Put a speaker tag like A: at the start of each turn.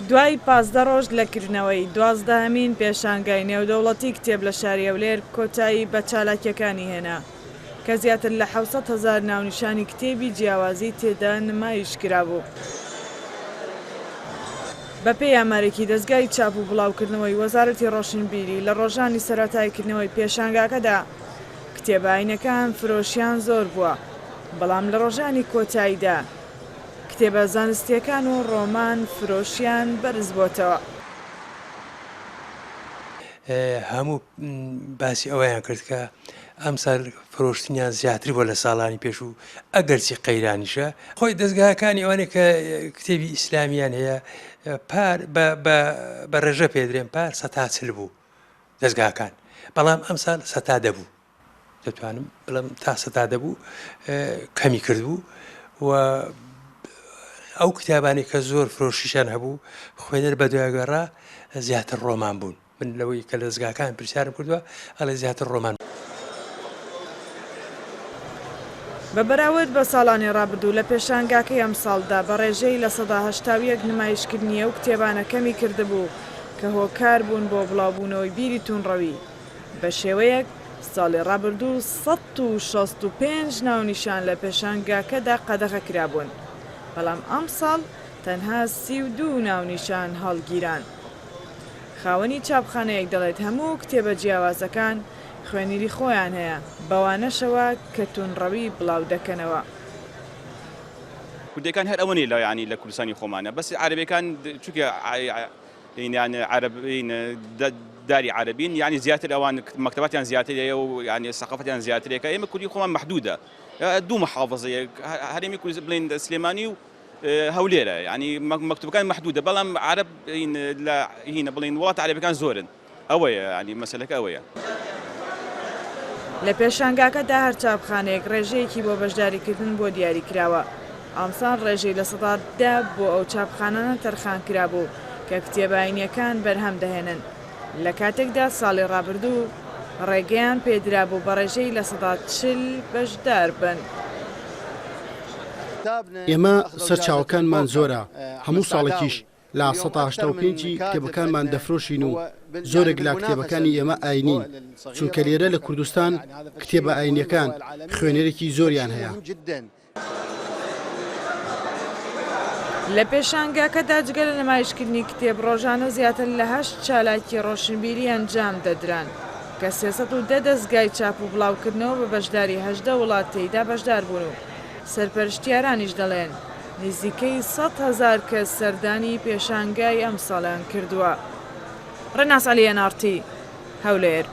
A: دوای 15 ڕۆژ لەکردنەوەی 12مین پێشانگای نێودەوڵەتی کتێب لە شاری هەولێر کۆتایی بە چالاکیەکانی هێنا کە زیاتر لە 700,000 ناونیشانی کتێبی جیاوازی تێدا نمایشکرا بوو. بەپێی ئامارێکی دەستگای چاپ و بڵاوکردنەوەی وەزارەتی ڕۆشنبیری لە ڕۆژانی سەرەتایکردنەوەی پێشانگاکەدا کتێبە فرۆشیان زۆر بووە، بەڵام لە ڕۆژانی کۆتاییدا کتێبە زانستیەکان و ڕۆمان فرۆشیان بەرز بۆتەوە.
B: هەموو باسی ئەوەیان کرد کە ئەمساڵ فرۆشتنیان زیاتر بۆ لە ساڵانی پێش و ئەگەرچی قەیرانیشە خۆی دەستگاکانی ئەوانێک کە کتێبی ئیسلامیان هەیە پار بە ڕێژە پێدرێن پار 140 بوو دەستگاکان، بەڵام ئەمساڵ 100 دەبوو، دەتوانم بڵم تا 100 دەبوو کەمی کردبوو و ئەو کتابانی کە زۆر فرۆشیشان هەبوو خوێنەر بە دوایگەڕا زیاتر ڕۆمان بوون. من لەوەی کە لە دەستگاکان پرسیارم کردووە ئەڵێ زیاتر ڕۆمان.
A: بە بەراورد بە ساڵانی ڕابردوو لە پێشانگاکەی ئەم ساڵدا بە ڕێژەی لە 181 نمایشکردنیە و کتێبانە کەمی کردبوو کە هۆکار بوون بۆ بڵاوبوونەوەی بیری توونڕەوی. بە شێوەیەک ساڵی ڕابردوو 165 ناونیشان لە پێشانگاکەدا قەدەغە کرابوون، بەڵام ئەم ساڵ تەنها 32 ناونیشان هەڵگیران. خاوەنی چاپخانەیەک دەڵێت هەموو کتێبە جیاوازەکان خوێنیری خۆیان هەیە، بەوانەشەوە کە توونڕەوی بڵاو دەکەنەوە.
C: کوردەکان هەر ئەوە لە ینی لە کوردستانی خۆمانە، بەس عەرەبیەکان چونکە داری عربین یعنی زیاتر ئەوان مەکتەباتیان زیاترەیە و ینی سەقافەتیان زیاترێکە. ئێمە کوردی خۆمان مەحدودە، دوو محافظەیە، هەرێمی کورد بڵێن سلێمانی و هەولێرە، ینی مەکتوبەکان مەحدودە، بەڵام عەرب هینە بڵێن وڵات عەرەبیەکان زۆرن. ئەوەیە ینی مەسەلەکە ئەوەیە.
A: لە پێشانگاکەدا هەر چاپخانەیەک ڕێژەیەکی بۆ بەشداریکردن بۆ دیاری کراوە. ئەمساڵ ڕێژەی لە 100 بۆ ئەو چاپخانانە تەرخان کرابوو کە کتێباینیەکان بەرهەم دەهێنن. لە کاتێکدا ساڵی ڕابردوو ڕێگەیان پێدرا بوو بە ڕێژەی لە 140 بەشدار بن.
D: ئێمە سەرچاوەکانمان زۆرە، هەموو ساڵێکیش لە 185 کتێبەکانمان دەفرۆشین و زۆرێک لە کتێبەکانی ئێمە ئاینین، چونکە لێرە لە کوردستان کتێبە ئاینیەکان خوێنەرێکی زۆریان هەیە.
A: لە پێشانگاکەدا جگە لە نمایشکردنی کتێب ڕۆژانە زیاتر لە 8 چالاکی ڕۆشنبیری ئەنجام دەدران کە 310 دەستگای چاپ و بڵاوکردنەوە بە بەشداری 18 وڵات تێیدا بەشدار بوون و سەرپەرشتیارانیش دەڵێن نزیکەی 100,000 کەس سەردانی پێشانگای ئەم ساڵیان کردووە. ڕێناس عەلی ئەنارتی، هەولێر.